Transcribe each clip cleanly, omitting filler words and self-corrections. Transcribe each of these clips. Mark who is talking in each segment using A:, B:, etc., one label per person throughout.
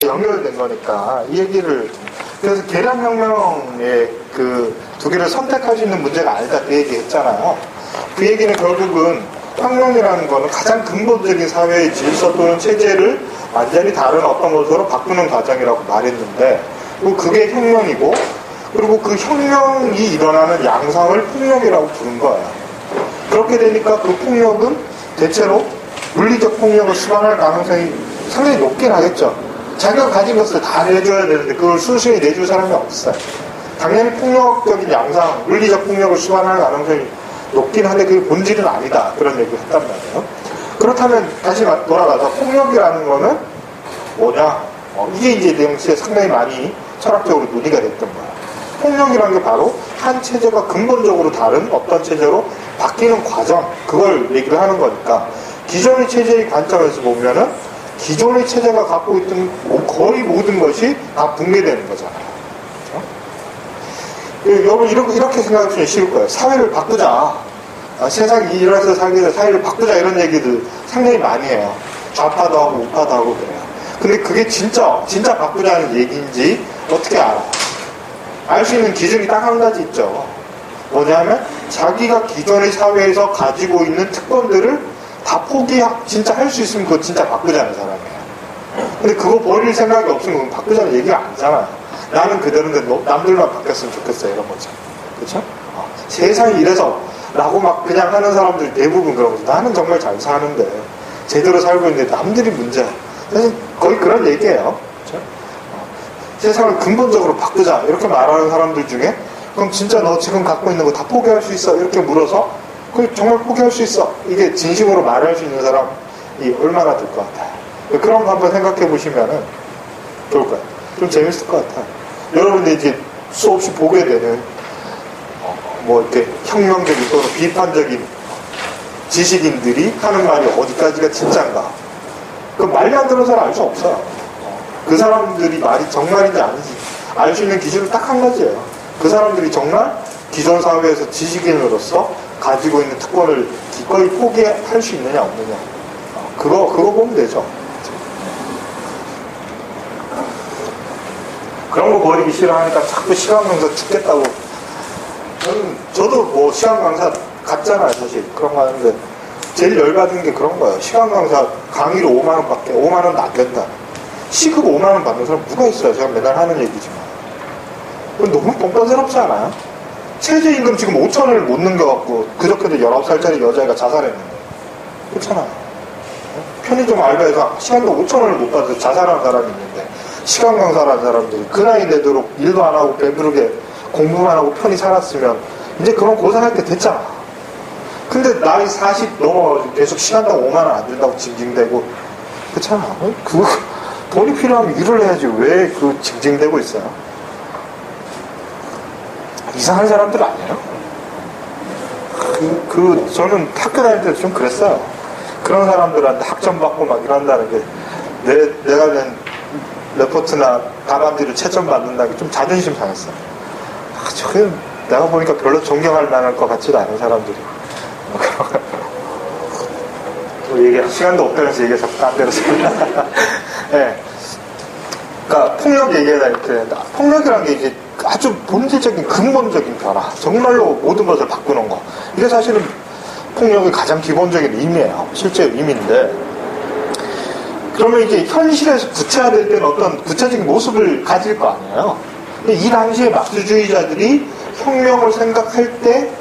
A: 연결된 거니까 이 얘기를 그래서 계량혁명의 그 두 개를 선택할 수 있는 문제가 아니다 그 얘기 했잖아요. 그 얘기는 결국은 혁명이라는 거는 가장 근본적인 사회의 질서 또는 체제를 완전히 다른 어떤 것으로 바꾸는 과정이라고 말했는데 그게 혁명이고 그리고 그 혁명이 일어나는 양상을 폭력이라고 부른 거예요. 그렇게 되니까 그 폭력은 대체로 물리적 폭력을 수반할 가능성이 상당히 높긴 하겠죠. 자기가 가진 것을 다 내줘야 되는데 그걸 순수히 내줄 사람이 없어요. 당연히 폭력적인 양상, 물리적 폭력을 수반할 가능성이 높긴 한데 그게 본질은 아니다. 그런 얘기를 했단 말이에요. 그렇다면 다시 돌아가서 폭력이라는 거는 뭐냐? 이게 이제 당시에 상당히 많이 철학적으로 논의가 됐던 거예요. 폭력이라는 게 바로 한 체제가 근본적으로 다른 어떤 체제로 바뀌는 과정, 그걸 얘기를 하는 거니까 기존의 체제의 관점에서 보면은 기존의 체제가 갖고 있던 거의 모든 것이 다 붕괴되는 거잖아요. 그렇죠? 여러분 이렇게 생각하시면 쉬울 거예요. 사회를 바꾸자. 세상이 일어나서 살기 위해서 사회를 바꾸자 이런 얘기들 상당히 많이 해요. 좌파도 하고 우파도 하고 그래요. 근데 그게 진짜 바꾸자는 얘기인지 어떻게 알아요? 알 수 있는 기준이 딱 한 가지 있죠. 뭐냐면 자기가 기존의 사회에서 가지고 있는 특권들을 다 진짜 할 수 있으면 그거 진짜 바꾸자는 사람이에요. 근데 그거 버릴 생각이 없으면 그건 바꾸자는 얘기가 아니잖아요. 나는 그대로인데 남들만 바뀌었으면 좋겠어 이런 거죠. 그렇죠? 세상이 이래서 라고 막 그냥 하는 사람들이 대부분 그런 거죠. 나는 정말 잘 사는데 제대로 살고 있는데 남들이 문제야. 사실 거의 그런 얘기예요. 그렇죠? 세상을 근본적으로 바꾸자 이렇게 말하는 사람들 중에 그럼 진짜 너 지금 갖고 있는 거 다 포기할 수 있어? 이렇게 물어서 그 정말 포기할 수 있어? 이게 진심으로 말할 수 있는 사람이 얼마나 될 것 같아요. 그런 거 한번 생각해 보시면은 좋을 거예요. 좀 재밌을 것 같아요. 여러분들이 이제 수없이 보게 되는 뭐 이렇게 혁명적인 또는 비판적인 지식인들이 하는 말이 어디까지가 진짜인가? 그 말이 안 되는 사람 알 수 없어요. 그 사람들이 말이 정말인지 아닌지 알 수 있는 기준은 딱 한 가지예요. 그 사람들이 정말 기존 사회에서 지식인으로서 가지고 있는 특권을 기꺼이 포기할 수 있느냐 없느냐 그거 보면 되죠. 그런 거 버리기 싫어하니까 자꾸 시간 강사 죽겠다고. 저도 뭐 시간 강사 갔잖아요 사실. 그런 거 하는데 제일 열받은 게 그런 거예요. 시간 강사 강의로 5만원밖에 5만원 안 된다. 시급 5만원 받는 사람 누가 있어요. 제가 맨날 하는 얘기지만 그건 너무 뻔뻔스럽지 않아요? 최저임금 지금 5천원을 못 넘겨갖고 그저께도 19살짜리 여자애가 자살했는데 그렇잖아요. 편의점 알바에서 시간도 5천원을 못 받아서 자살한 사람이 있는데 시간 강사라는 사람들이 그 나이 되도록 일도 안 하고 배부르게 공부만 하고 편히 살았으면 이제 그런 고생할 때 됐잖아. 근데 나이 40 넘어가지고 계속 시간당 5만원 안 준다고 징징대고 그렇잖아. 돈이 필요하면 일을 해야지 왜 그 징징대고 있어요? 이상한 사람들 아니에요? 저는 학교 다닐 때도 좀 그랬어요. 그런 사람들한테 학점 받고 막 이런다는 게 내가 낸 레포트나 답안지를 채점 받는다는 게 좀 자존심 상했어요. 저게 내가 보니까 별로 존경할 만할 것 같지도 않은 사람들이. 시간도 없다면서 얘기가 자꾸 딴 데로 네. 그러니까 폭력 얘기하다 이렇게 폭력이라는 게 이제 아주 본질적인 근본적인 변화, 정말로 모든 것을 바꾸는 거. 이게 사실은 폭력의 가장 기본적인 의미예요. 실제 의미인데 그러면 이제 현실에서 구체화될 때는 어떤 구체적인 모습을 가질 거 아니에요. 근데 이 당시에 막스주의자들이 혁명을 생각할 때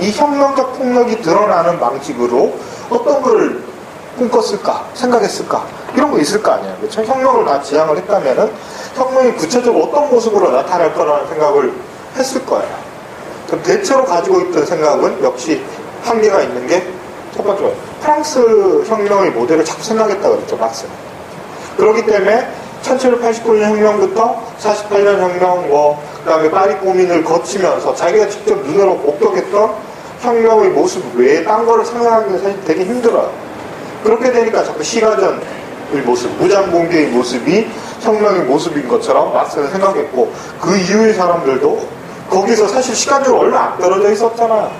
A: 이 혁명적 폭력이 드러나는 방식으로 어떤 걸 꿈꿨을까, 생각했을까 이런 거 있을 거 아니에요. 그렇죠? 혁명을 다 지향을 했다면은 혁명이 구체적으로 어떤 모습으로 나타날 거라는 생각을 했을 거예요. 그럼 대체로 가지고 있던 생각은 역시 한계가 있는 게 첫 번째 프랑스 혁명의 모델을 자꾸 생각했다고 그랬죠. 막스는. 그렇기 때문에 1789년 혁명부터 48년 혁명 그 다음에 파리 고민을 거치면서 자기가 직접 눈으로 목격했던 혁명의 모습 외에 딴 거를 상상하기가 사실 되게 힘들어요. 그렇게 되니까 자꾸 시가전의 모습, 무장공개의 모습이 혁명의 모습인 것처럼 막스는 생각했고 그 이후의 사람들도 거기서 사실 시간적으로 얼마 안 떨어져 있었잖아요.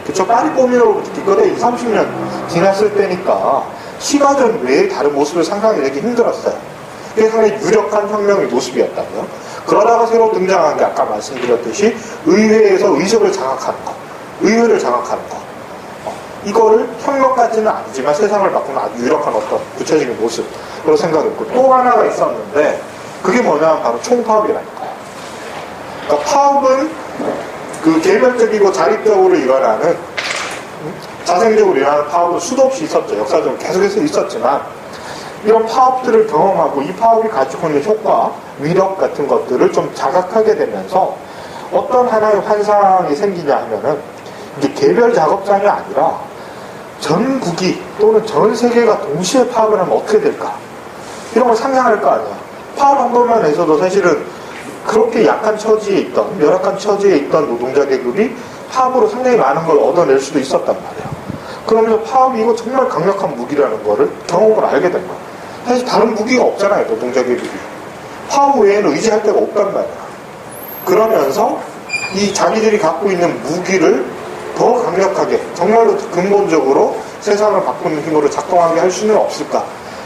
A: 그쵸? 파리 고민으로부터 기껏해 20, 30년 지났을 때니까 시가전 외에 다른 모습을 상상하기 되게 힘들었어요. 그게 상당히 유력한 혁명의 모습이었다고요. 그러다가 새로 등장한 게 아까 말씀드렸듯이 의회에서 의석을 장악하는 것, 의회를 장악하는 것. 이거를 혁명까지는 아니지만 세상을 바꾸는 아주 유력한 어떤 구체적인 모습으로 생각했고, 또 하나가 있었는데 그게 뭐냐면 바로 총파업이라는 거예요. 그러니까 파업은 그 개별적이고 자립적으로 일어나는, 자생적으로 일어나는 파업은 수도 없이 있었죠. 역사적으로 계속해서 있었지만, 이런 파업들을 경험하고 이 파업이 가지고 있는 효과, 위력 같은 것들을 좀 자각하게 되면서 어떤 하나의 환상이 생기냐 하면은, 이게 개별 작업장이 아니라 전국이 또는 전 세계가 동시에 파업을 하면 어떻게 될까? 이런 걸 상상할 거 아니야. 파업 한 번만 해서도 사실은 그렇게 약한 처지에 있던, 열악한 처지에 있던 노동자 계급이 파업으로 상당히 많은 걸 얻어낼 수도 있었단 말이야. 그러면서 파업이 이거 정말 강력한 무기라는 거를 경험을 알게 된 거야. 사실 다른 무기가 없잖아요, 노동자 계급이. 파업 외에는 의지할 데가 없단 말이야. 그러면서 이 자기들이 갖고 있는 무기를 더 강력하게, 정말로 근본적으로 세상을 바꾸는 힘으로 작동하게 할 수는 없을까,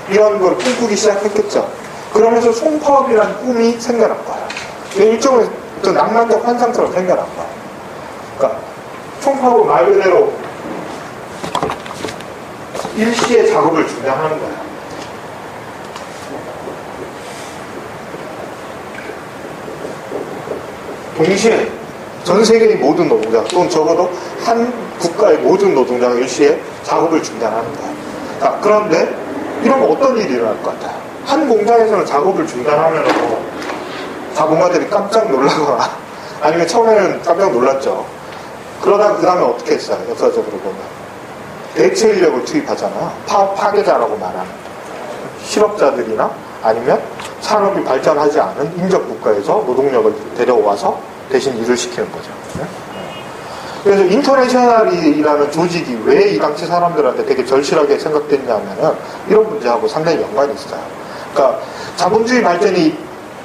A: 이런 걸 꿈꾸기 시작했겠죠. 그러면서 총파업이라는 꿈이 생겨난 거야. 일종의 낭만적 환상처럼 생겨난 거야. 그러니까 총파업은 말 그대로 일시의 작업을 중단하는 거야. 동시에 전 세계의 모든 노동자, 또는 적어도 한 국가의 모든 노동자가 일시에 작업을 중단하는 거야. 자, 그런데 이러면 어떤 일이 일어날 것 같아요? 한 공장에서는 작업을 중단하면 자본가들이 깜짝 놀라거나, 아니면 처음에는 깜짝 놀랐죠. 그러다가 그 다음에 어떻게 했어요? 역사적으로 보면 대체 인력을 투입하잖아요. 파업 파괴자라고 말하는 실업자들이나 아니면 산업이 발전하지 않은 인접 국가에서 노동력을 데려와서 대신 일을 시키는 거죠. 그래서 인터내셔널이라는 조직이 왜 이 당시 사람들한테 되게 절실하게 생각됐냐면은 이런 문제하고 상당히 연관이 있어요. 그러니까 자본주의 발전이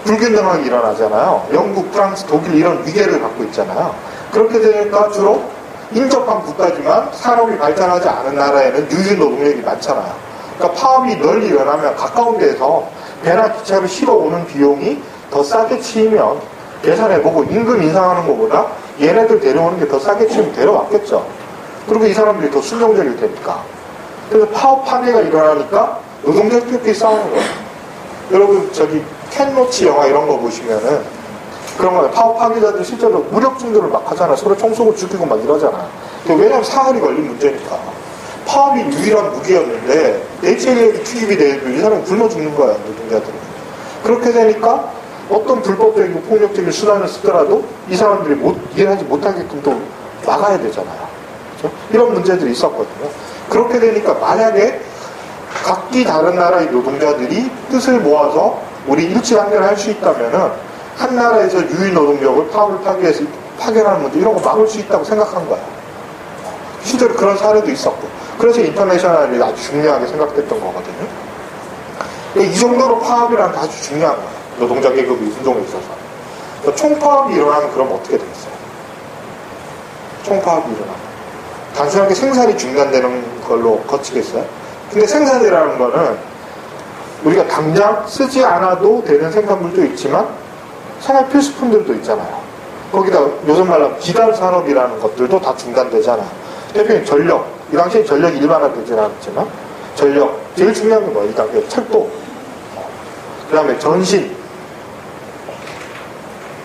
A: 불균등하게 일어나잖아요. 영국, 프랑스, 독일 이런 위계를 갖고 있잖아요. 그렇게 되니까 주로 인접한 국가지만 산업이 발전하지 않은 나라에는 유유 노동력이 많잖아요. 그러니까 파업이 널리 일어나면 가까운 데서 배나 기차를 실어 오는 비용이 더 싸게 치이면 계산해보고 임금 인상하는 것보다 얘네들 데려오는 게 더 싸게 치면 데려왔겠죠. 그리고 이 사람들이 더 순종적일 테니까. 그래서 파업 파괴가 일어나니까 노동자들끼리 싸우는 거예요. 여러분 저기 캔노치 영화 이런 거 보시면은 그런 거예요. 파업 파괴자들 실제로 무력 충돌을 막 하잖아. 서로 총 쏘고 죽이고 막 이러잖아. 왜냐면 사활이 걸린 문제니까. 파업이 유일한 무기였는데 대체 인력이 투입이 돼도 이 사람이 굶어 죽는 거야, 노동자들은. 그렇게 되니까 어떤 불법적이고 폭력적인 수단을 쓰더라도 이 사람들이 일하지 못하게끔 또 막아야 되잖아요. 그렇죠? 이런 문제들이 있었거든요. 그렇게 되니까 만약에 각기 다른 나라의 노동자들이 뜻을 모아서 우리 일치단결을 할 수 있다면은 한 나라에서 유일 노동력을 파업을 파괴해서 파괴하는 문제 이런 거 막을 수 있다고 생각한 거야. 실제로 그런 사례도 있었고. 그래서 인터내셔널이 아주 중요하게 생각됐던 거거든요. 이 정도로 파업이라는 게 아주 중요한 거예요. 노동자 계급의 운동에 있어서. 그러니까 총파업이 일어나면 그럼 어떻게 되겠어요? 총파업이 일어나면. 단순하게 생산이 중단되는 걸로 거치겠어요? 근데 생산이라는 거는 우리가 당장 쓰지 않아도 되는 생산물도 있지만 생활 필수품들도 있잖아요. 거기다 요즘 말로 기반 산업이라는 것들도 다 중단되잖아요. 대표님 전력, 이 당시에 전력이 일반화되지는 않았지만 전력, 제일 중요한 게 뭐예요? 이 당시에 철도, 그 다음에 전신,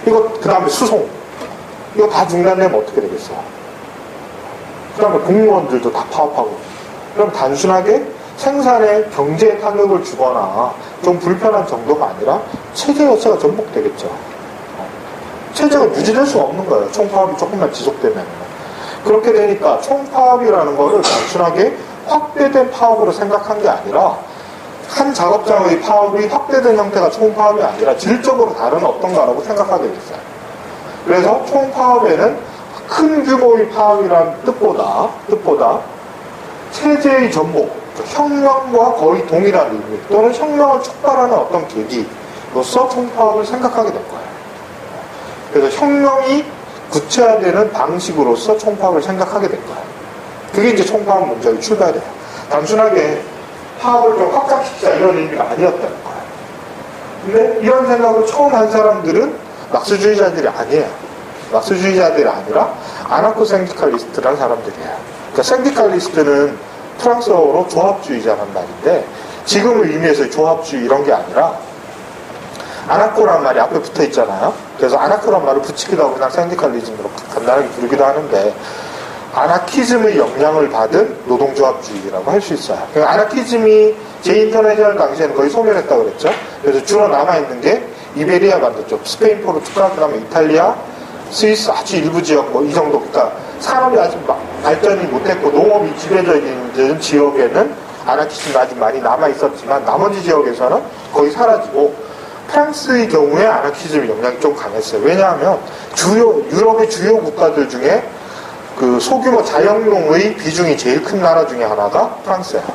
A: 이거 그 다음에 수송, 이거 다 중단되면 어떻게 되겠어요? 그 다음에 공무원들도 다 파업하고. 그럼 단순하게 생산에 경제에 타격을 주거나 좀 불편한 정도가 아니라 체제 자체가 전복되겠죠. 체제가 유지될 수가 없는 거예요. 총파업이 조금만 지속되면. 그렇게 되니까 총파업이라는 거를 단순하게 확대된 파업으로 생각한 게 아니라 한 작업장의 파업이 확대된 형태가 총파업이 아니라 질적으로 다른 어떤가라고 생각하게 됐어요. 그래서 총파업에는 큰 규모의 파업이라는 뜻보다 체제의 전복, 혁명과 거의 동일한 의미 또는 혁명을 촉발하는 어떤 계기로서 총파업을 생각하게 된 거예요. 그래서 혁명이 구체화되는 방식으로서 총파업을 생각하게 된 거예요. 그게 이제 총파업 문제의 출발이에요. 단순하게 파업을 좀 확장시키자 이런 의미가 아니었다는 거예요. 근데 이런 생각을 처음 한 사람들은 막스주의자들이 아니에요. 막스주의자들이 아니라 아나코생디칼리스트라는 사람들이에요. 그러니까 생디칼리스트는 프랑스어로 조합주의자란 말인데 지금의 의미에서의 조합주의 이런 게 아니라 아나코란 말이 앞에 붙어 있잖아요. 그래서 아나코란 말을 붙이기도 하고 그냥 생디칼리즘으로 간단하게 부르기도 하는데 아나키즘의 영향을 받은 노동조합주의라고 할 수 있어요. 그러니까 아나키즘이 제2인터내셔널 당시에는 거의 소멸했다고 그랬죠. 그래서 주로 남아있는 게 이베리아 반도 쪽, 스페인, 포르투갈, 그 다음에 이탈리아, 스위스 아주 일부 지역 뭐 이 정도. 그러니까 산업이 아직 발전이 못했고 농업이 지배적인 지역에는 아나키즘이 아직 많이 남아있었지만 나머지 지역에서는 거의 사라지고 프랑스의 경우에 아나키즘의 영향이 좀 강했어요. 왜냐하면 유럽의 주요 국가들 중에 그 소규모 자영농의 비중이 제일 큰 나라 중에 하나가 프랑스예요.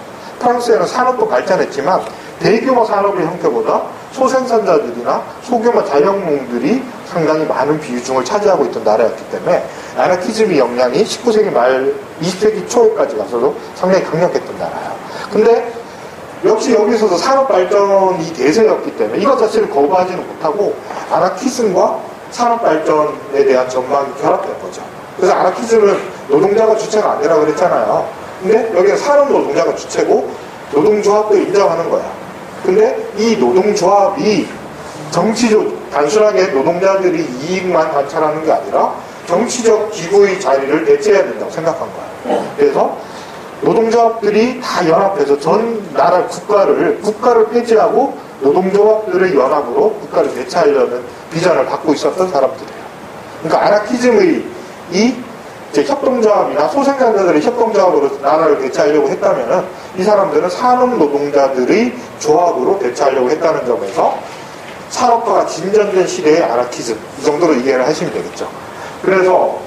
A: 프랑스에는 산업도 발전했지만 대규모 산업의 형태보다 소생산자들이나 소규모 자영농들이 상당히 많은 비중을 차지하고 있던 나라였기 때문에 아나키즘의 영향이 19세기 말 20세기 초에까지 가서도 상당히 강력했던 나라예요. 근데 역시 여기서도 산업 발전이 대세였기 때문에 이것 자체를 거부하지는 못하고 아나키즘과 산업 발전에 대한 전망이 결합된 거죠. 그래서 아나키즘은 노동자가 주체가 아니라고 그랬잖아요. 근데 여기는 산업 노동자가 주체고 노동조합도 인정하는 거야. 근데 이 노동조합이 정치적, 단순하게 노동자들이 이익만 관찰하는 게 아니라 정치적 기구의 자리를 대체해야 된다고 생각한 거야. 그래서 노동조합들이 다 연합해서 전 나라 국가를 폐지하고 노동조합들의 연합으로 국가를 대체하려는 비전을 갖고 있었던 사람들이에요. 그러니까 아나키즘의 이제 협동조합이나 소생산자들의 협동조합으로 나라를 대체하려고 했다면은 이 사람들은 산업 노동자들의 조합으로 대체하려고 했다는 점에서 산업화가 진전된 시대의 아나키즘 이 정도로 이해를 하시면 되겠죠. 그래서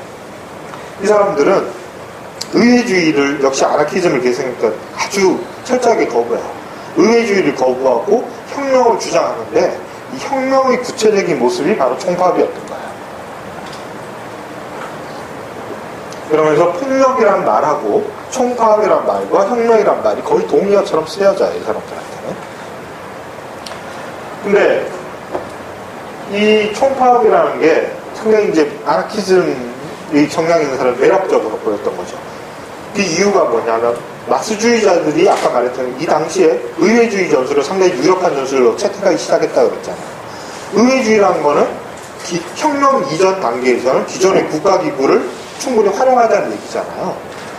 A: 이 사람들은 의회주의를 역시 아나키즘을 계승했던 아주 철저하게 거부해요. 의회주의를 거부하고 혁명을 주장하는데 이 혁명의 구체적인 모습이 바로 총파업이었던 거예요. 그러면서 폭력이란 말하고 총파업이란 말과 혁명이란 말이 거의 동의어처럼 쓰여져요, 이 사람들한테는. 근데 이 총파업이라는 게 상당히 이제 아나키즘의 성향이 있는 사람을 매력적으로 보였던 거죠. 그 이유가 뭐냐면 마스주의자들이 아까 말했던 이 당시에 의회주의 전술을 상당히 유력한 전술로 채택하기 시작했다고 그랬잖아요. 의회주의라는 거는 혁명 이전 단계에서는 기존의 국가기구를 충분히 활용하자는 얘기잖아요.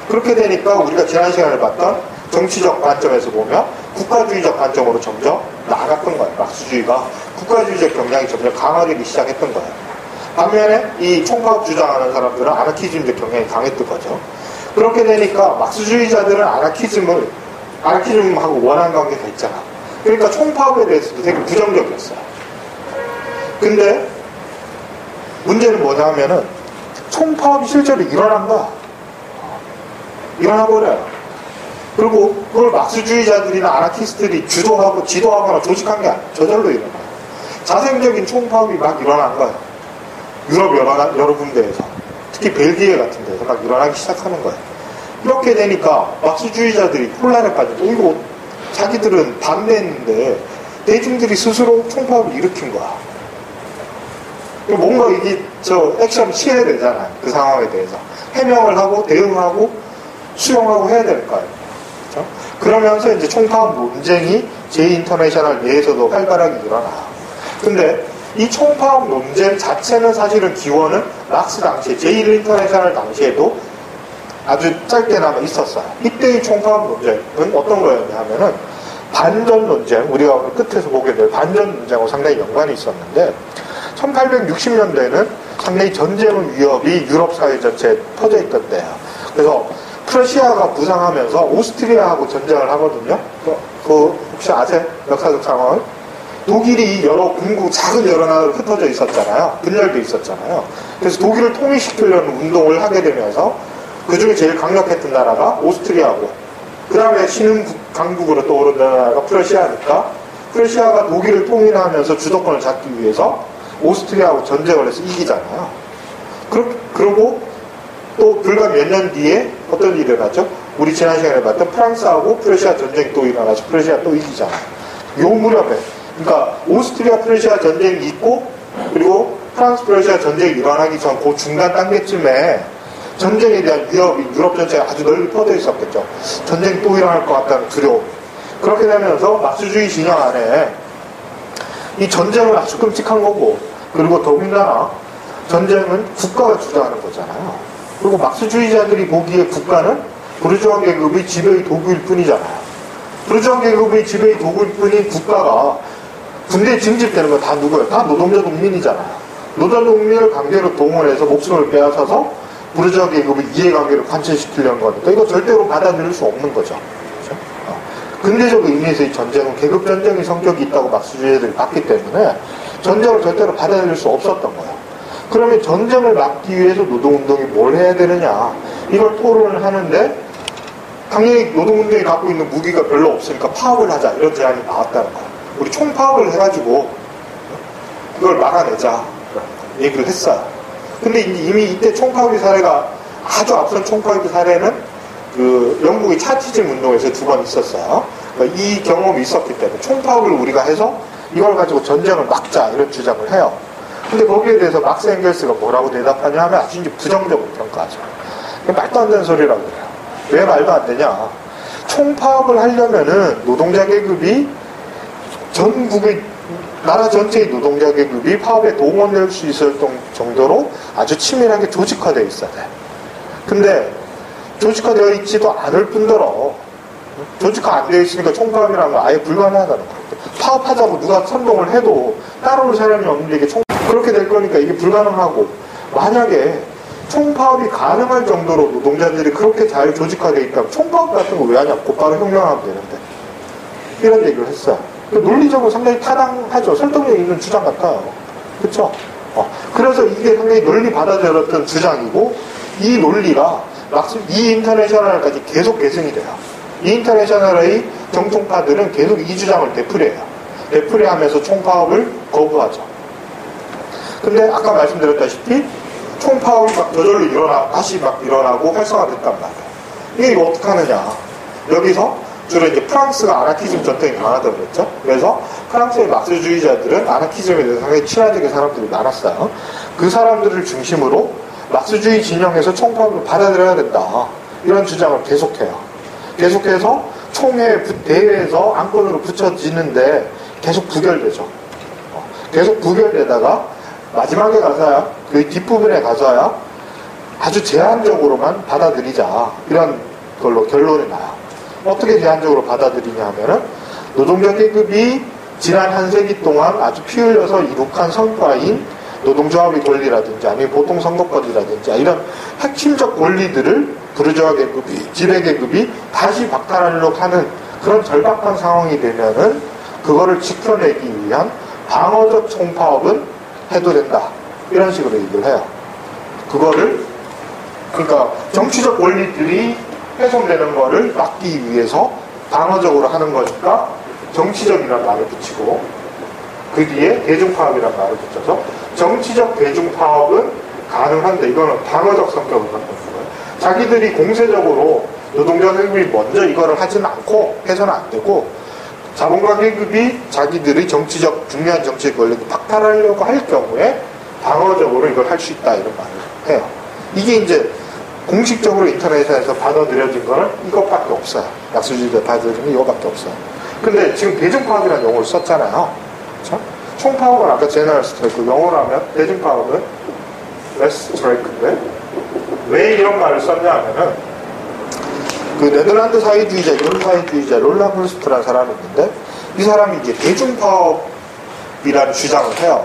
A: 그렇게 되니까 우리가 지난 시간에 봤던 정치적 관점에서 보면 국가주의적 관점으로 점점 나아갔던 거예요. 막스주의가 국가주의적 경향이 점점 강화되기 시작했던 거예요. 반면에 이 총파업 주장하는 사람들은 아나키즘적 경향이 강했던 거죠. 그렇게 되니까 막스주의자들은 아나키즘하고 원한 관계가 있잖아. 그러니까 총파업에 대해서도 되게 부정적이었어요. 근데 문제는 뭐냐면은 총파업이 실제로 일어난다. 일어나버려요. 그리고 그걸 막스주의자들이나 아나키스트들이 주도하고 지도하거나 조직한 게 아니에요. 저절로 일어나요. 자생적인 총파업이 막 일어난 거예요. 유럽 여러 군데에서. 특히 벨기에 같은 데서 막 일어나기 시작하는 거예요. 이렇게 되니까 막스주의자들이 혼란에 빠지고 이거 자기들은 반대했는데 대중들이 스스로 총파업을 일으킨 거야. 뭔가 이게 액션을 취해야 되잖아요. 그 상황에 대해서. 해명을 하고 대응하고 수용하고 해야 될 거예요. 그렇죠? 그러면서 이제 총파업 논쟁이 제2인터내셔널 내에서도 활발하게 일어나요. 근데 이 총파업 논쟁 자체는 사실은 기원은 락스 당시에 제1인터내셔널 당시에도 아주 짧게나마 있었어요. 이때의 총파업 논쟁은 어떤 거였냐 하면은 반전 논쟁, 우리가 오늘 끝에서 보게 될 반전 논쟁하고 상당히 연관이 있었는데 1860년대는 상당히 전쟁의 위협이 유럽 사회 전체에 퍼져 있던 때예요. 그래서 프러시아가 부상하면서 오스트리아하고 전쟁을 하거든요. 그 혹시 아세요? 역사적 상황을? 독일이 작은 여러 나라로 흩어져 있었잖아요. 분열돼 있었잖아요. 그래서 독일을 통일시키려는 운동을 하게 되면서 그 중에 제일 강력했던 나라가 오스트리아고, 그 다음에 신흥 강국으로 떠오르는 나라가 프러시아니까 프러시아가 독일을 통일하면서 주도권을 잡기 위해서 오스트리아하고 전쟁을 해서 이기잖아요. 그러고 또 불과 몇 년 뒤에 어떤 일이 일어나죠? 우리 지난 시간에 봤던 프랑스하고 프러시아 전쟁이 또 일어나죠. 프러시아 또 이기잖아요. 요 무렵에 그러니까 오스트리아 프러시아 전쟁이 있고 그리고 프랑스 프러시아 전쟁이 일어나기 전 그 중간 단계쯤에 전쟁에 대한 위협이 유럽 전체에 아주 널리 퍼져 있었겠죠. 전쟁이 또 일어날 것 같다는 두려움. 그렇게 되면서 막스주의 진영 안에 이 전쟁은 아주 끔찍한 거고, 그리고 더군다나 전쟁은 국가가 주도하는 거잖아요. 그리고 막스주의자들이 보기에 국가는 부르주아 계급의 지배의 도구일 뿐이잖아요. 부르주아 계급의 지배의 도구일 뿐인 국가가 군대에 징집되는 건 다 누구예요? 다 노동자 농민이잖아요. 노동자 농민을 강제로 동원해서 목숨을 빼앗아서 부르주아 계급의 이해관계를 관철시키려는 거니까 이거 절대로 받아들일 수 없는 거죠. 그렇죠? 근대적 의미에서의 전쟁은 계급전쟁의 성격이 있다고 막스주의자들이 봤기 때문에 전쟁을 절대로 받아들일 수 없었던 거예요. 그러면 전쟁을 막기 위해서 노동운동이 뭘 해야 되느냐, 이걸 토론을 하는데 당연히 노동운동이 갖고 있는 무기가 별로 없으니까 파업을 하자, 이런 제안이 나왔다는 거예요. 우리 총파업을 해가지고 그걸 막아내자 얘기를 했어요. 근데 이미 이때 총파업의 사례가, 아주 앞선 총파업의 사례는 그 영국의 차치즘 운동에서 2번 있었어요. 그러니까 이 경험이 있었기 때문에 총파업을 우리가 해서 이걸 가지고 전쟁을 막자, 이런 주장을 해요. 근데 거기에 대해서 막스 앵겔스가 뭐라고 대답하냐 하면 아주 이제 부정적으로 평가하죠. 말도 안 되는 소리라고 그래요. 왜 말도 안 되냐? 총파업을 하려면은 노동자 계급이 전국의 나라 전체의 노동자 계급이 파업에 동원될 수 있을 정도로 아주 치밀하게 조직화되어 있어야 돼. 근데 조직화되어 있지도 않을 뿐더러 조직화 안 되어 있으니까 총파업이라는 건 아예 불가능하다는 거예요. 파업하자고 누가 선동을 해도 따라올 사람이 없는데 이게 그렇게 될 거니까 이게 불가능하고, 만약에 총파업이 가능할 정도로 노동자들이 그렇게 잘 조직화되어 있다면 총파업 같은 거 왜 하냐, 곧바로 혁명하면 되는데, 이런 얘기를 했어요. 논리적으로 상당히 타당하죠. 설득력 있는 주장 같아요. 그쵸? 그래서 이게 상당히 널리 받아들였던 주장이고, 이 논리가 이 인터내셔널까지 계속 계승이 돼요. 이 인터내셔널의 정통파들은 계속 이 주장을 되풀이해요. 되풀이하면서 총파업을 거부하죠. 근데 아까 말씀드렸다시피 총파업이 막 저절로 다시 막 일어나고 활성화됐단 말이에요. 이거 어떻게 하느냐. 여기서 주로 이제 프랑스가 아나키즘 전통이 강하다고 그랬죠. 그래서 프랑스의 막스주의자들은 아나키즘에 대해서 상당히 친화적인 사람들이 많았어요. 그 사람들을 중심으로 막스주의 진영에서 총파업을 받아들여야 된다, 이런 주장을 계속해요. 계속해서 총회 대회에서 안건으로 붙여지는데 계속 부결되죠. 계속 부결되다가 마지막에 가서야, 그 뒷부분에 가서야 아주 제한적으로만 받아들이자, 이런 걸로 결론이 나요. 어떻게 제한적으로 받아들이냐 하면은 노동자 계급이 지난 한 세기 동안 아주 피 흘려서 이룩한 성과인 노동조합의 권리라든지 아니면 보통선거권이라든지 이런 핵심적 권리들을 부르주아 계급이, 지배계급이 다시 박탈하려고 하는 그런 절박한 상황이 되면은 그거를 지켜내기 위한 방어적 총파업은 해도 된다, 이런 식으로 얘기를 해요. 그거를, 그러니까 정치적 권리들이 훼손되는 거를 막기 위해서 방어적으로 하는 거니까 정치적이라는 말을 붙이고, 그 뒤에 대중파업이라는 말을 붙여서 정치적 대중파업은 가능한데 이거는 방어적 성격을 갖고 있는 거예요. 자기들이 공세적으로 노동자 계급이 먼저 이거를 하지는 않고 해서는 안 되고, 자본가 계급이 자기들의 정치적, 중요한 정치적 권리를 박탈하려고 할 경우에 방어적으로 이걸 할 수 있다, 이런 말을 해요. 이게 이제 공식적으로 인터넷에서 받아들여진 거는 이것밖에 없어요. 막스주의자 받아들인 게 이거밖에 없어요. 근데 지금 대중파업이라는 용어를 썼잖아요. 그렇죠? 총파업은 아까 제너럴 스트라이크, 영어로 하면 대중파업은 레스 스트라이크인데, 왜 이런 말을 썼냐 하면은 그 네덜란드 사회주의자, 율 사회주의자 롤라 프루스트라는 사람이 있는데, 이 사람이 이제 대중파업이라는 주장을 해요.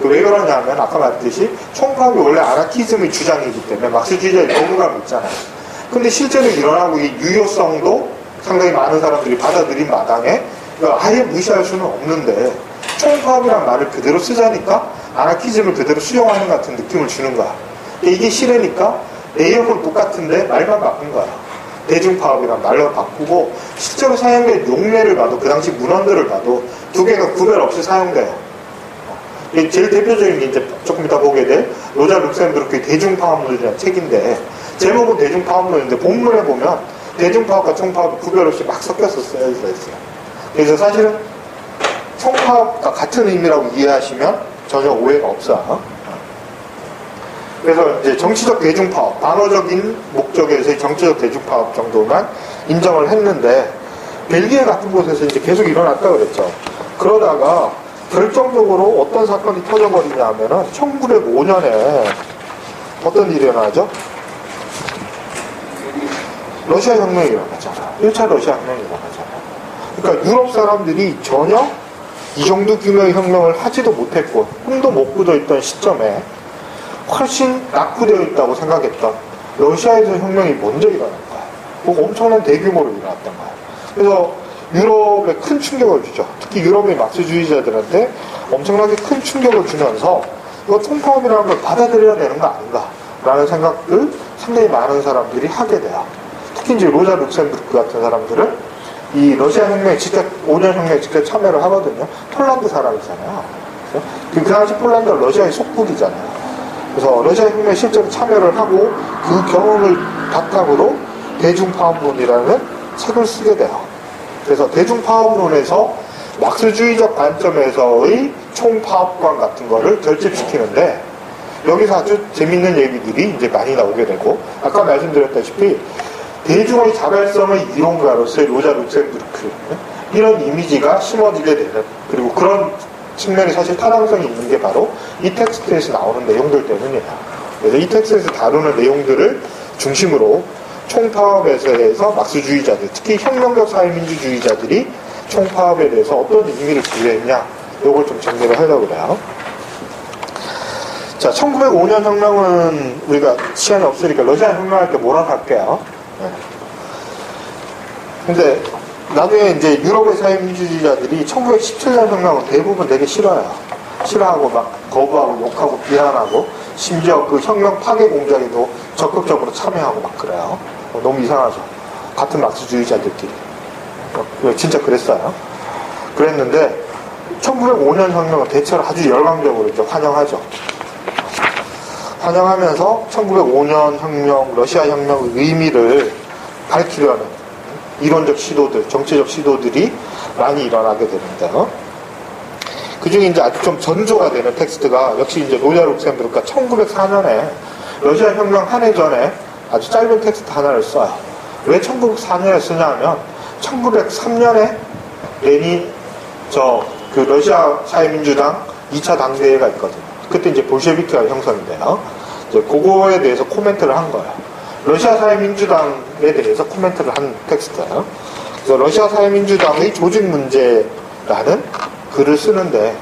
A: 왜 그러냐면 아까 말했듯이 총파업이 원래 아나키즘의 주장이기 때문에 막스주의자의 거부감이 있잖아요. 근데 실제로 일어나고 이 유효성도 상당히 많은 사람들이 받아들인 마당에 아예 무시할 수는 없는데 총파업이라는 말을 그대로 쓰자니까 아나키즘을 그대로 수용하는 것 같은 느낌을 주는 거야. 이게 싫으니까 내용은 똑같은데 말만 바꾼 거야. 대중파업이란 말로 바꾸고, 실제로 사용된 용례를 봐도, 그 당시 문헌들을 봐도 두 개가 구별 없이 사용돼요. 제일 대표적인 게 이제 조금 이따 보게 될 로자 룩셈부르크의 대중파업론이라는 책인데, 제목은 대중파업론인데 본문에 보면 대중파업과 총파업이 구별 없이 막 섞여서 쓰여져 있어요. 그래서 사실은 총파업과 같은 의미라고 이해하시면 전혀 오해가 없어요. 그래서 이제 정치적 대중파업, 방어적인 목적에서의 정치적 대중파업 정도만 인정을 했는데, 벨기에 같은 곳에서 이제 계속 일어났다 그랬죠. 그러다가 결정적으로 어떤 사건이 터져버리냐 하면은 1905년에 어떤 일이 일어나죠? 러시아 혁명이 일어나잖아요. 1차 러시아 혁명이 일어나잖아요. 그러니까 유럽 사람들이 전혀 이 정도 규모의 혁명을 하지도 못했고 꿈도 못 꾸져 있던 시점에 훨씬 낙후되어 있다고 생각했던 러시아에서 혁명이 먼저 일어난 거예요. 그 엄청난 대규모로 일어났던 거예요. 그래서 유럽에 큰 충격을 주죠. 특히 유럽의 막스주의자들한테 엄청나게 큰 충격을 주면서 이거 총파업이라는 걸 받아들여야 되는 거 아닌가 라는 생각을 상당히 많은 사람들이 하게 돼요. 특히 이제 로자 룩셈부르크 같은 사람들은 이 러시아 혁명에 직접 5년 혁명에 직접 참여를 하거든요. 폴란드 사람이잖아요. 그 당시 폴란드가 러시아의 속국이잖아요. 그래서 러시아 혁명에 실제로 참여를 하고 그 경험을 바탕으로 대중파업론이라는 책을 쓰게 돼요. 그래서 대중파업론에서 막스주의적 관점에서의 총파업관 같은 거를 결집시키는데, 여기서 아주 재밌는 얘기들이 이제 많이 나오게 되고, 아까 말씀드렸다시피 대중의 자발성의 이론가로서의 로자 룩셈부르크, 이런 이미지가 심어지게 되는, 그리고 그런 측면이 사실 타당성이 있는 게 바로 이 텍스트에서 나오는 내용들 때문이에요. 그래서 이 텍스트에서 다루는 내용들을 중심으로 총파업에 대해서 막스주의자들, 특히 혁명적 사회민주주의자들이 총파업에 대해서 어떤 의미를 부여했냐, 이걸 좀 정리를 하려고 그래요. 자, 1905년 혁명은 우리가 시간이 없으니까 러시아 혁명할 때 몰아갈게요. 네. 근데 나중에 이제 유럽의 사회민주주의자들이 1917년 혁명은 대부분 되게 싫어요. 싫어하고 막 거부하고 욕하고 비난하고, 심지어 그 혁명 파괴 공작에도 적극적으로 참여하고 막 그래요. 너무 이상하죠. 같은 막스주의자들끼리. 진짜 그랬어요. 그랬는데 1905년 혁명은 대체로 아주 열광적으로 이제 환영하죠. 환영하면서 1905년 혁명, 러시아 혁명의 의미를 밝히려는 이론적 시도들, 정치적 시도들이 많이 일어나게 되는데요. 그 중에 이제 아주 좀 전조가 되는 텍스트가 역시 이제 로자 룩셈부르크가 1904년에 러시아 혁명 한 해 전에 아주 짧은 텍스트 하나를 써요. 왜 1904년에 쓰냐면 1903년에 레닌, 그 러시아 사회민주당 2차 당대회가 있거든요. 그때 이제 볼셰비키가 형성이 돼요. 이제 그거에 대해서 코멘트를 한 거예요. 러시아 사회민주당에 대해서 코멘트를 한 텍스트예요. 그래서 러시아 사회민주당의 조직 문제라는 글을 쓰는데,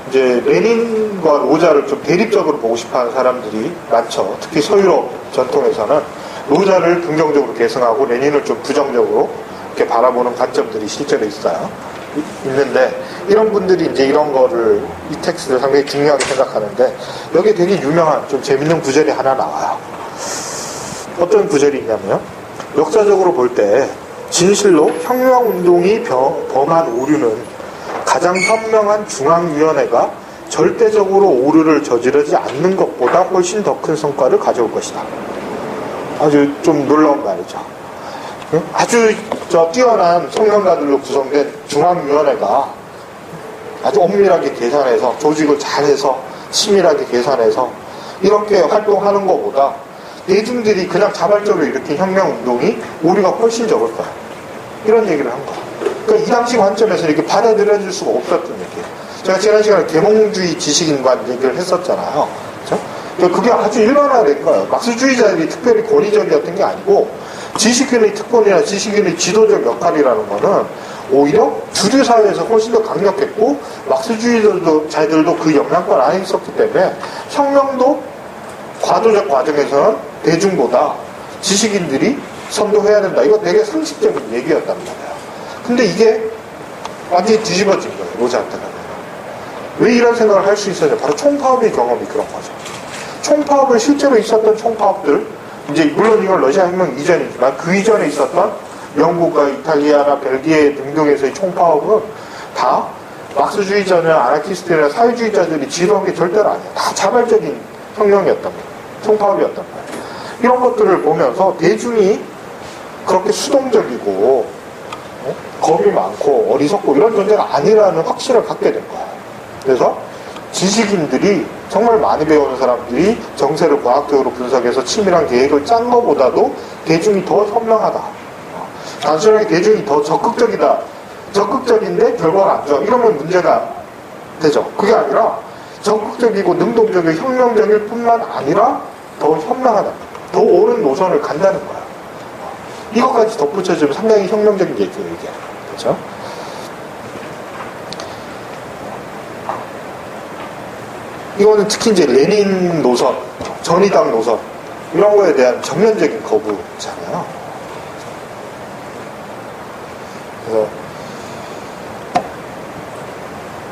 A: 이제 레닌과 로자를 좀 대립적으로 보고 싶어하는 사람들이 많죠. 특히 서유럽 전통에서는 로자를 긍정적으로 계승하고 레닌을 좀 부정적으로 이렇게 바라보는 관점들이 실제로 있는데, 이런 분들이 이제 이런 거를, 이 텍스트를 상당히 중요하게 생각하는데, 여기에 되게 유명한 좀 재밌는 구절이 하나 나와요. 어떤 구절이 있냐면요, 역사적으로 볼 때 진실로 혁명운동이 범한 오류는 가장 현명한 중앙위원회가 절대적으로 오류를 저지르지 않는 것보다 훨씬 더 큰 성과를 가져올 것이다. 아주 좀 놀라운 말이죠. 아주 뛰어난 성명가들로 구성된 중앙위원회가 아주 엄밀하게 계산해서, 조직을 잘해서 치밀하게 계산해서 이렇게 활동하는 것보다 대중들이 그냥 자발적으로 일으킨 혁명운동이 오류가 훨씬 적을 거야. 이런 얘기를 한 거야. 그러니까 이 당시 관점에서 이렇게 받아들여질 수가 없었던 얘기예요. 제가 지난 시간에 계몽주의 지식인관 얘기를 했었잖아요. 그렇죠? 그러니까 그게 아주 일반화된 거예요. 막스주의자들이 특별히 권위적이었던 게 아니고, 지식인의 특권이나 지식인의 지도적 역할이라는 거는 오히려 주류 사회에서 훨씬 더 강력했고, 막스주의자들도 그 영향권 안에 있었기 때문에 혁명도 과도적 과정에서는 대중보다 지식인들이 선도해야 된다. 이거 되게 상식적인 얘기였단 말이에요. 근데 이게 완전히 뒤집어진 거예요, 로자한테는. 왜 이런 생각을 할 수 있었냐? 바로 총파업의 경험이 그런 거죠. 총파업을 실제로 있었던 총파업들, 이제 물론 이건 러시아 혁명 이전이지만 그 이전에 있었던 영국과 이탈리아나 벨기에 등등에서의 총파업은 다 막스주의자나 아나키스트나 사회주의자들이 지도한 게 절대로 아니에요. 다 자발적인 혁명이었단 말이에요. 총파업이었단 말이에요. 이런 것들을 보면서 대중이 그렇게 수동적이고 겁이 많고 어리석고 이런 존재가 아니라는 확신을 갖게 된 거예요. 그래서 지식인들이 정말 많이 배우는 사람들이 정세를 과학적으로 분석해서 치밀한 계획을 짠 것보다도 대중이 더 현명하다. 단순하게 대중이 더 적극적이다. 적극적인데 결과가 안 좋아. 이러면 문제가 되죠. 그게 아니라 적극적이고 능동적이고 혁명적일 뿐만 아니라 더 현명하다. 더 옳은 노선을 간다는 거야. 이것까지 덧붙여주면 상당히 혁명적인 얘기예요, 이게. 그렇죠? 이거는 특히 이제 레닌 노선, 전위당 노선 이런 거에 대한 전면적인 거부잖아요. 그래서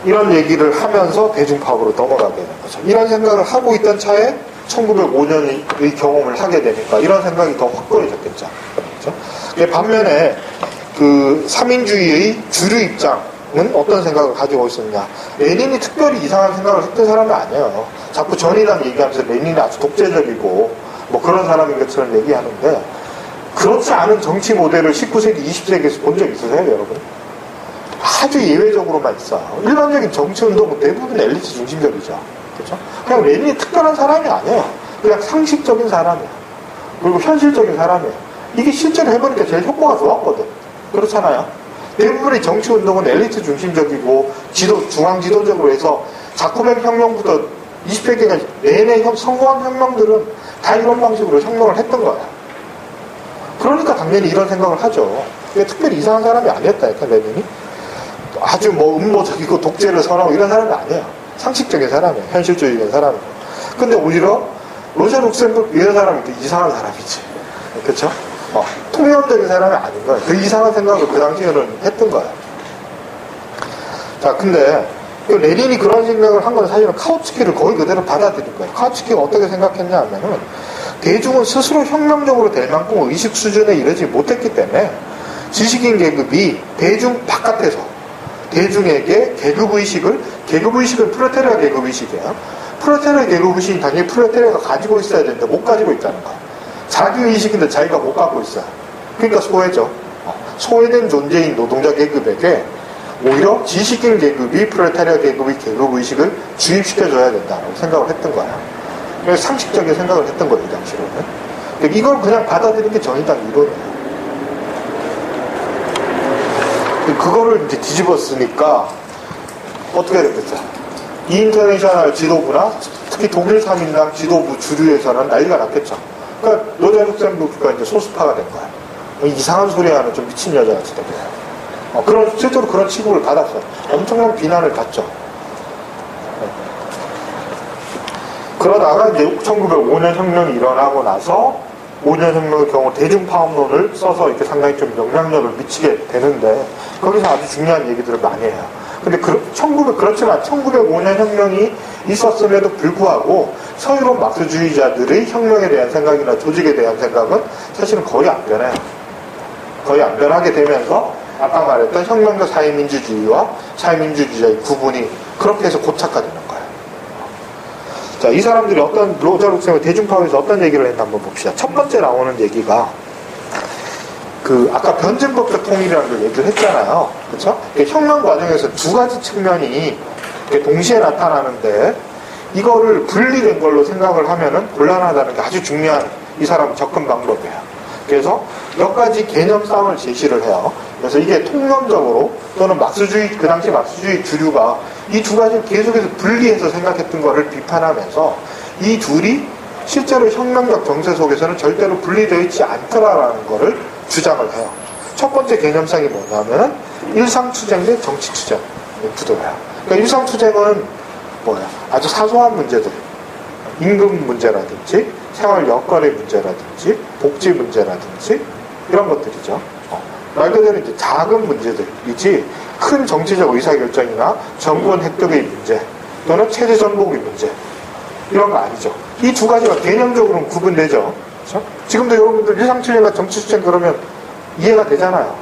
A: 이런 얘기를 하면서 대중파업으로 넘어가게 되는 거죠. 이런 생각을 하고 있던 차에 1905년의 경험을 하게 되니까 이런 생각이 더 확고해졌겠죠. 그렇죠? 반면에 그 삼인주의의 주류 입장은 어떤 생각을 가지고 있었냐. 레닌이 특별히 이상한 생각을 했던 사람이 아니에요. 자꾸 전이랑 얘기하면서 레닌이 아주 독재적이고 뭐 그런 사람인 것처럼 얘기하는데 그렇지 않은 정치 모델을 19세기, 20세기에서 본 적 있으세요, 여러분? 아주 예외적으로만 있어요. 일반적인 정치운동은 대부분 엘리트 중심적이죠. 그렇죠? 그냥 레닌이 특별한 사람이 아니에요. 그냥 상식적인 사람이에요. 그리고 현실적인 사람이에요. 이게 실제로 해보니까 제일 효과가 좋았거든. 그렇잖아요. 대부분의 정치운동은 엘리트 중심적이고 중앙 지도적으로 해서 자쿠벤 혁명부터 20세기가 내내 성공한 혁명들은 다 이런 방식으로 혁명을 했던 거야. 그러니까 당연히 이런 생각을 하죠. 그게 특별히 이상한 사람이 아니었다니까, 레닌이. 아주 뭐 음모적이고 독재를 선호하고 이런 사람이 아니에요. 상식적인 사람이에요. 현실주의적인 사람이에요. 근데 오히려 로제 룩셈부르크 이런 사람이 더 이상한 사람이지. 그렇죠? 통념적인 사람이 아닌 거예요. 그 이상한 생각을 그 당시에는 했던 거예요. 자, 근데 레닌이 그런 생각을 한 건 사실은 카우츠키를 거의 그대로 받아들인 거예요. 카우츠키가 어떻게 생각했냐 하면은 대중은 스스로 혁명적으로 될 만큼 의식 수준에 이르지 못했기 때문에 지식인 계급이 대중 바깥에서 대중에게 계급의식은 프롤레타리아 계급의식이에요. 프롤레타리아 계급의식이 당연히 프롤레타리아가 가지고 있어야 되는데 못 가지고 있다는 거예요. 자기의식인데 자기가 못 갖고 있어요. 그러니까 소외죠. 소외된 존재인 노동자 계급에게 오히려 지식인 계급이 프롤레타리아 계급의 계급의식을 주입시켜줘야 된다고 생각을 했던 거예요. 그래서 상식적인 생각을 했던 거예요, 이 당시로는. 이걸 그냥 받아들인 게 전위당 이론이에요. 그거를 이제 뒤집었으니까 어떻게 됐겠죠? 이 인터내셔널 지도부나 특히 독일 3인당 지도부 주류에서는 난리가 났겠죠. 그러니까 로제 룩셈부르크가 이제 소수파가 된 거야. 이상한 소리 하는 좀 미친 여자같이 된 거야. 실제로 그런 취급을 받았어요. 엄청난 비난을 받죠. 그러다가 이제 1905년 혁명이 일어나고 나서 5년 혁명의 경우 대중파업론을 써서 이렇게 상당히 좀 영향력을 미치게 되는데 거기서 아주 중요한 얘기들을 많이 해요. 근데 그렇지만 1905년 혁명이 있었음에도 불구하고 서유럽 막스주의자들의 혁명에 대한 생각이나 조직에 대한 생각은 사실은 거의 안 변해요. 거의 안 변하게 되면서 아까 말했던 혁명적 사회민주주의와 사회민주주의자의 구분이 그렇게 해서 고착화되는 거예요. 자, 이 사람들이 로제 룩셈부르크 대중파업에서 어떤 얘기를 했나 한번 봅시다. 첫 번째 나오는 얘기가 아까 변증법적 통일이라는 걸 얘기를 했잖아요. 그쵸? 혁명 과정에서 두 가지 측면이 동시에 나타나는데 이거를 분리된 걸로 생각을 하면은 곤란하다는 게 아주 중요한 이 사람 접근 방법이에요. 그래서 몇 가지 개념상을 제시를 해요. 그래서 이게 통념적으로 또는 그 당시 막스주의 주류가 이 두 가지를 계속해서 분리해서 생각했던 거를 비판하면서 이 둘이 실제로 혁명적 정세 속에서는 절대로 분리되어 있지 않더라라는 거를 주장을 해요. 첫 번째 개념상이 뭐냐면 일상투쟁 대 정치투쟁 구도예요. 그러니까 일상투쟁은 뭐야? 아주 사소한 문제들, 임금 문제라든지 생활 여건의 문제라든지 복지 문제라든지 이런 것들이죠. 말 그대로 이제 작은 문제들이지 큰 정치적 의사결정이나 정권 획득의 문제 또는 체제 전복의 문제 이런 거 아니죠. 이 두 가지가 개념적으로는 구분되죠. 그렇죠? 지금도 여러분들 일상투쟁과 정치투쟁 그러면 이해가 되잖아요.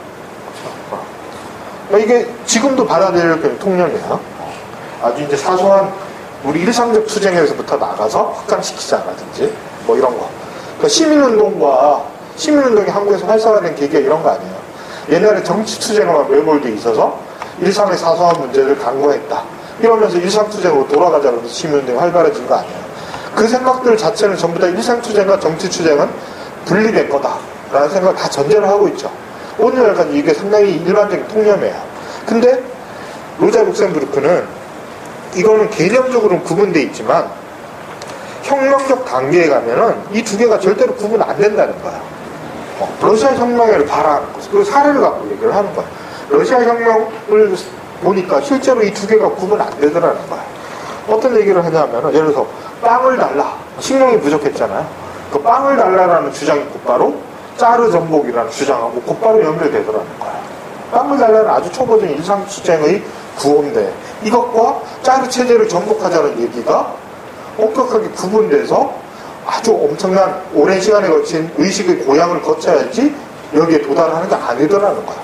A: 그렇죠? 이게 지금도 받아들일 통념이에요. 아주 이제 사소한 우리 일상적 투쟁에서부터 나가서 확장시키자라든지 뭐 이런 거. 그러니까 시민운동이 한국에서 활성화된 계기가 이런 거 아니에요. 옛날에 정치투쟁에만 매몰돼 있어서 일상의 사소한 문제를 강구했다. 이러면서 일상투쟁으로 돌아가자면서 시민운동이 활발해진 거 아니에요. 그 생각들 자체는 전부 다 일상투쟁과 정치투쟁은 분리된 거다라는 생각을 다 전제를 하고 있죠. 오늘날까지 이게 상당히 일반적인 통념이에요. 근데 로자 룩셈부르크는 이거는 개념적으로는 구분되어 있지만 혁명적 단계에 가면은 이 두 개가 절대로 구분 안 된다는 거예요. 러시아 혁명을 바라는 거죠. 그 사례를 갖고 얘기를 하는 거예요. 러시아 혁명을 보니까 실제로 이 두 개가 구분 안 되더라는 거예요. 어떤 얘기를 하냐면은 예를 들어서 빵을 달라. 식량이 부족했잖아요. 그 빵을 달라라는 주장이 곧바로 짜르 전복이라는 주장하고 곧바로 연결되더라는 거예요. 빵을 달라는 아주 초보적인 일상투쟁의 구호인데 이것과 짜르 체제를 전복하자는 얘기가 엄격하게 구분돼서 아주 엄청난 오랜 시간에 걸친 의식의 고양을 거쳐야지 여기에 도달하는 게 아니더라는 거예요.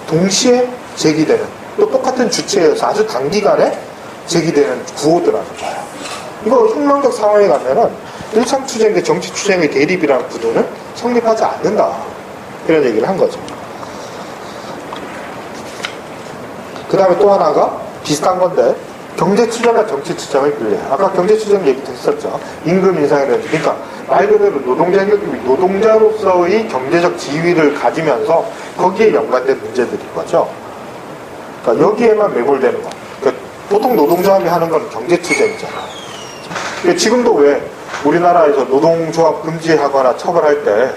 A: 동시에 제기되는 또 똑같은 주체에서 아주 단기간에 제기되는 구호더라는 거예요. 이거 혁명적 상황에 가면은 일상투쟁과 정치투쟁의 대립이라는 구도는 성립하지 않는다. 이런 얘기를 한 거죠. 그 다음에 또 하나가 비슷한 건데 경제투쟁과 정치투쟁의 분리해요. 아까 경제투쟁 얘기도 했었죠. 임금 인상이라든지. 그러니까 말 그대로 노동자로서의 경제적 지위를 가지면서 거기에 연관된 문제들인 거죠. 그러니까 여기에만 매몰되는 거. 그러니까 보통 노동조합이 하는 건 경제투쟁이잖아요. 그러니까 지금도 왜 우리나라에서 노동조합 금지하거나 처벌할 때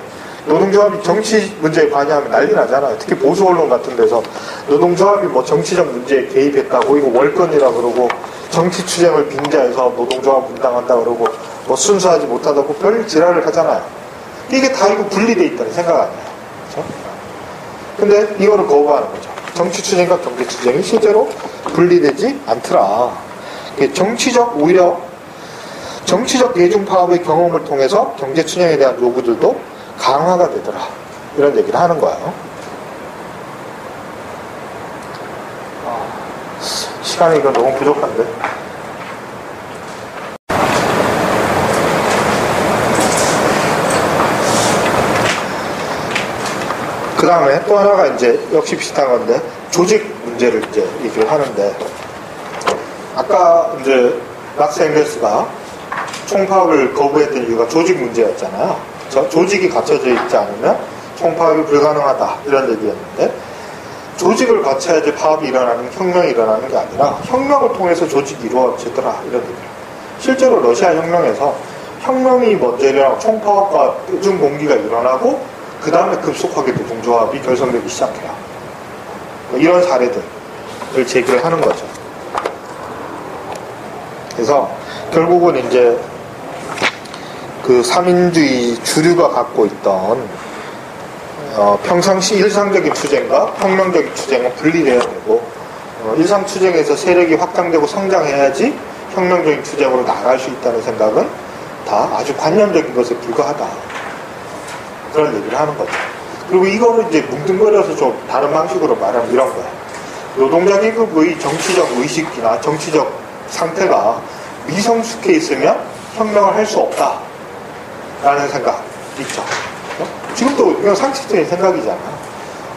A: 노동조합이 정치 문제에 관여하면 난리 나잖아요. 특히 보수 언론 같은 데서 노동조합이 뭐 정치적 문제에 개입했다고 이거 월권이라 그러고 정치투쟁을 빙자해서 노동조합 분당한다 그러고 뭐 순수하지 못하다고 별 지랄을 하잖아요. 이게 다 이거 분리돼 있다는 생각 아니에요. 그렇죠? 근데 이거를 거부하는 거죠. 정치투쟁과 경제투쟁이 실제로 분리되지 않더라. 오히려 정치적 대중파업의 경험을 통해서 경제투쟁에 대한 요구들도 강화가 되더라. 이런 얘기를 하는 거예요. 시간이 이거 너무 부족한데. 그 다음에 또 하나가 이제 역시 비슷한 건데 조직 문제를 이제 얘기를 하는데 아까 이제 막스 앵겔스가 총파업을 거부했던 이유가 조직 문제였잖아요. 조직이 갖춰져 있지 않으면 총파업이 불가능하다 이런 얘기였는데 조직을 갖춰야지 파업이 일어나는 혁명이 일어나는 게 아니라 혁명을 통해서 조직이 이루어지더라 이런 얘기예요. 실제로 러시아 혁명에서 혁명이 먼저 일어나고 총파업과 대중공기가 일어나고 그 다음에 급속하게 노동조합이 결성되기 시작해요. 이런 사례들을 제기를 하는 거죠. 그래서 결국은 이제 그 삼인주의 주류가 갖고 있던 평상시 일상적인 투쟁과 혁명적인 투쟁은 분리돼야 되고 일상투쟁에서 세력이 확장되고 성장해야지 혁명적인 투쟁으로 나갈 수 있다는 생각은 다 아주 관념적인 것에 불과하다. 그런 얘기를 하는 거죠. 그리고 이거를 이제 뭉뚱그려서 좀 다른 방식으로 말하면 이런 거예요. 노동자 계급의 정치적 의식이나 정치적 상태가 미성숙해 있으면 혁명을 할 수 없다. 라는 생각 있죠. 지금도 그냥 상식적인 생각이잖아.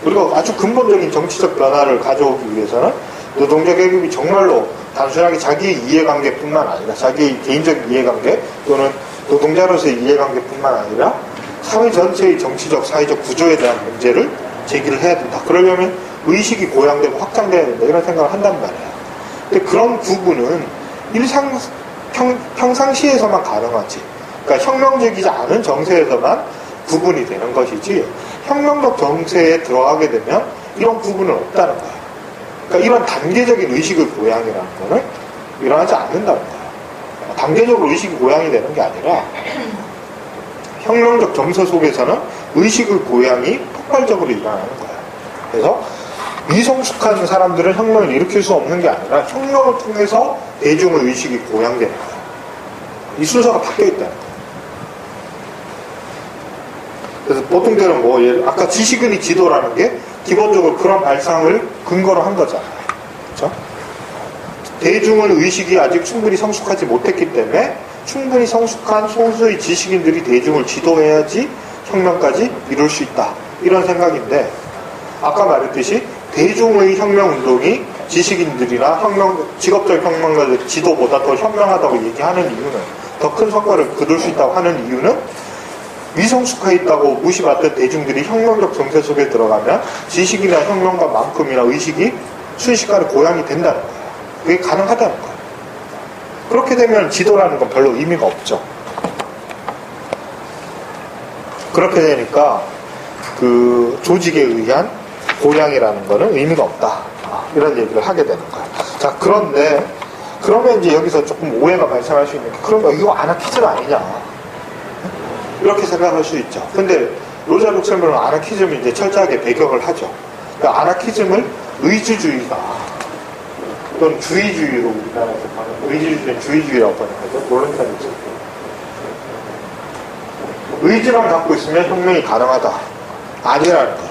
A: 우리가 아주 근본적인 정치적 변화를 가져오기 위해서는 노동자 계급이 정말로 단순하게 자기의 이해관계뿐만 아니라 자기의 개인적 이해관계 또는 노동자로서의 이해관계뿐만 아니라 사회 전체의 정치적 사회적 구조에 대한 문제를 제기를 해야 된다. 그러려면 의식이 고양되고 확장돼야 된다. 이런 생각을 한단 말이에요. 근데 그런 구분은 평상시에서만 가능하지. 그러니까 혁명적이지 않은 정세에서만 구분이 되는 것이지 혁명적 정세에 들어가게 되면 이런 구분은 없다는 거예요. 그러니까 이런 단계적인 의식의 고양이라는 거는 일어나지 않는다는 거예요. 단계적으로 의식이 고양이 되는 게 아니라 혁명적 정서 속에서는 의식의 고양이 폭발적으로 일어나는 거예요. 그래서 미성숙한 사람들은 혁명을 일으킬 수 없는 게 아니라 혁명을 통해서 대중의 의식이 고양되는 거예요. 이 순서가 바뀌어 있다는 거예요. 그래서 보통 때는 뭐 아까 지식인의 지도라는 게 기본적으로 그런 발상을 근거로 한 거잖아요. 그렇죠? 대중의 의식이 아직 충분히 성숙하지 못했기 때문에 충분히 성숙한 소수의 지식인들이 대중을 지도해야지 혁명까지 이룰 수 있다. 이런 생각인데 아까 말했듯이 대중의 혁명운동이 지식인들이나 직업적 혁명가들 지도보다 더 현명하다고 얘기하는 이유는, 더 큰 성과를 거둘 수 있다고 하는 이유는, 미성숙해 있다고 무시받던 대중들이 혁명적 정세 속에 들어가면 지식이나 혁명가만큼이나 의식이 순식간에 고양이 된다는 거예요. 그게 가능하다는 거예요. 그렇게 되면 지도라는 건 별로 의미가 없죠. 그렇게 되니까 그 조직에 의한 고양이라는 거는 의미가 없다. 이런 얘기를 하게 되는 거예요. 자, 그런데 그러면 이제 여기서 조금 오해가 발생할 수 있는 게, 그러면 이거 아나키즘 아니냐, 이렇게 생각할 수 있죠. 근데 로자 룩셈부르는 아나키즘을 이제 철저하게 배격을 하죠. 그러니까 아나키즘을 의지주의가 또는 주의주의로 우리나라에서 하는, 의지주의는 주의주의라고 하는 거죠. 몰런타리즘. 의지만 갖고 있으면 혁명이 가능하다. 아니라는 거예요.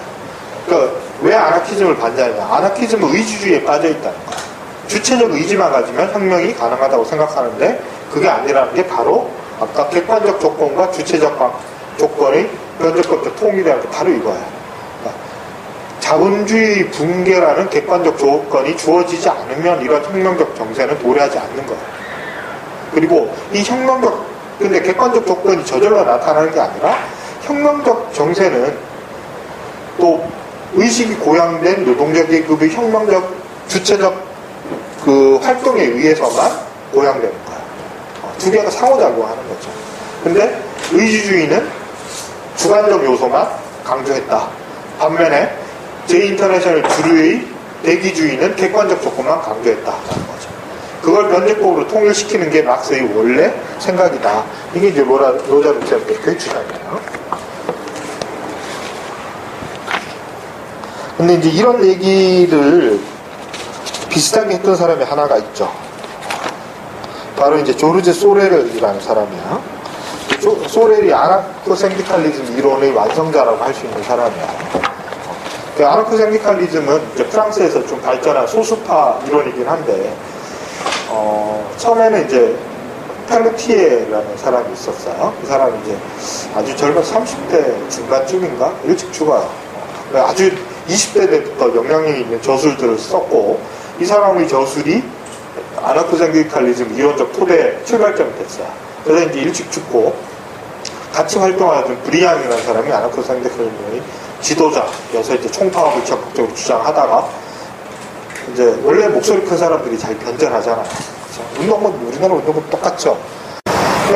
A: 그러니까 왜 아나키즘을 반대하냐? 아나키즘은 의지주의에 빠져 있다는 거예요. 주체적 의지만 가지면 혁명이 가능하다고 생각하는데, 그게 아니라는 게 바로 아까 객관적 조건과 주체적 조건의 변적법적 통일이라는 게 바로 이거예요. 그러니까 자본주의 붕괴라는 객관적 조건이 주어지지 않으면 이런 혁명적 정세는 도래하지 않는 거예요. 그리고 이 근데 객관적 조건이 저절로 나타나는 게 아니라, 혁명적 정세는 또 의식이 고양된 노동자 계급의 혁명적 주체적 그 활동에 의해서만 고양되는 거예요. 두 개가 상호작용하는 거죠. 근데 의지주의는 주관적 요소만 강조했다. 반면에 제2인터내셔널 주류의 대기주의는 객관적 조건만 강조했다라는 거죠. 그걸 변제법으로 통일시키는 게 막스의 원래 생각이다. 이게 이제 로자 룩셈부르크의 주장이에요. 근데 이제 이런 얘기를 비슷하게 했던 사람이 하나가 있죠. 바로 이제 조르제 소렐이라는 사람이야. 소렐이 아나코생디칼리즘 이론의 완성자라고 할 수 있는 사람이야. 아나코생디칼리즘은 이제 프랑스에서 좀 발전한 소수파 이론이긴 한데, 처음에는 이제 펠루티에라는 사람이 있었어요. 그 사람이 이제 아주 젊은 30대 중반쯤인가? 일찍 죽어요. 아주 20대 때부터 영향력이 있는 저술들을 썼고, 이 사람의 저술이 아나코생디칼리즘 이론적 토대 출발점이 됐어요. 그래서 이제 일찍 죽고, 같이 활동하던 브리앙이라는 사람이 아나코생디칼리즘의 지도자여서 이제 총파업을 적극적으로 주장하다가, 이제 원래 목소리 큰 사람들이 잘 변절하잖아요. 운동은 우리나라 운동은 똑같죠.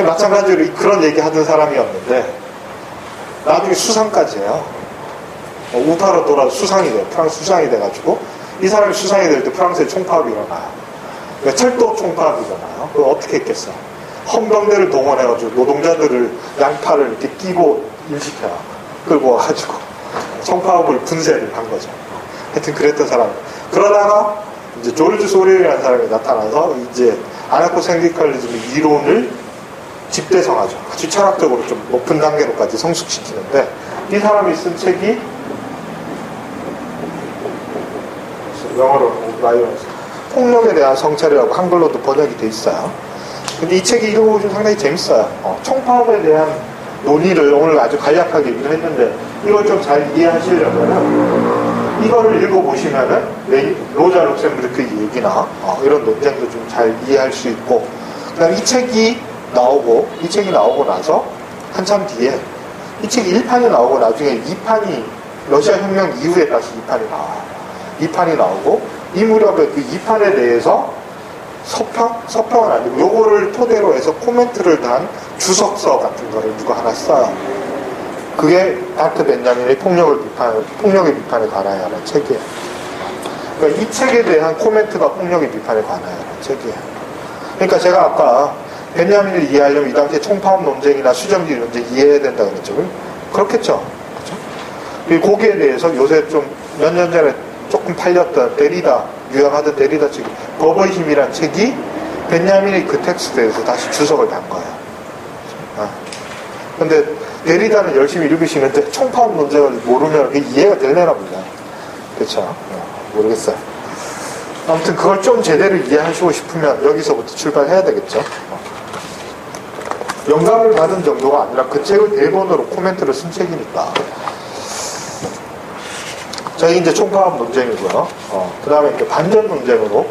A: 마찬가지로 그런 얘기 하던 사람이었는데, 나중에 수상까지 해요. 우파로 돌아서 수상이 돼요. 프랑스 수상이 돼가지고, 이 사람이 수상이 될 때 프랑스에 총파업이 일어나요. 그러니까 철도 총파업이 일어나요. 그걸 어떻게 했겠어? 헌병대를 동원해가지고 노동자들을 양팔을 이렇게 끼고 인식해요. 끌고 와가지고 총파업을 분쇄를 한 거죠. 하여튼 그랬던 사람. 그러다가 이제 조르주 소렐이라는 사람이 나타나서 이제 아나코생디칼리즘의 이론을 집대성하죠. 아주 철학적으로 좀 높은 단계로까지 성숙시키는데, 이 사람이 쓴 책이 영어로 바이올런스, 폭력에 대한 성찰이라고 한글로도 번역이 돼 있어요. 근데 이 책이 읽어보시면 상당히 재밌어요. 총파업에 대한 논의를 오늘 아주 간략하게 얘기를 했는데, 이걸 좀 잘 이해하시려면 이거를 읽어보시면은 로자 룩셈부르크 얘기나 이런 논쟁도 좀 잘 이해할 수 있고, 그다음에 이 책이 나오고 나서 한참 뒤에 이 책이 1판이 나오고 나중에 2판이 러시아 혁명 이후에 다시 2판이 나와요. 2판이 나오고, 이 무렵에 그 2판에 대해서 서평은 아니고 요거를 토대로 해서 코멘트를 단 주석서 같은 거를 누가 하나 써요. 그게 다트 벤자민의 폭력의 비판에 관하여 하는 책이에요. 그러니까 이 책에 대한 코멘트가 폭력의 비판에 관하여 하는 책이에요. 그러니까 제가 아까 벤자민을 이해하려면 이 당시에 총파업 논쟁이나 수정주의 논쟁 이해해야 된다 그랬죠. 그렇겠죠. 그렇죠? 그리고 거기에 대해서 요새 좀 몇 년 전에 조금 팔렸던 유행하던 데리다 책이 법의 힘이란 책이 벤야민의 그 텍스트에서 다시 주석을 단 거예요. 근데 데리다는 열심히 읽으시는데 총파업 논쟁을 모르면 그게 이해가 되려나 몰라요. 그렇죠? 모르겠어요. 아무튼 그걸 좀 제대로 이해하시고 싶으면 여기서부터 출발해야 되겠죠. 영감을 받은 정도가 아니라 그 책을 대본으로 코멘트를 쓴 책이니까. 저희 이제 총파업 논쟁이고요. 그 다음에 이제 반전 논쟁으로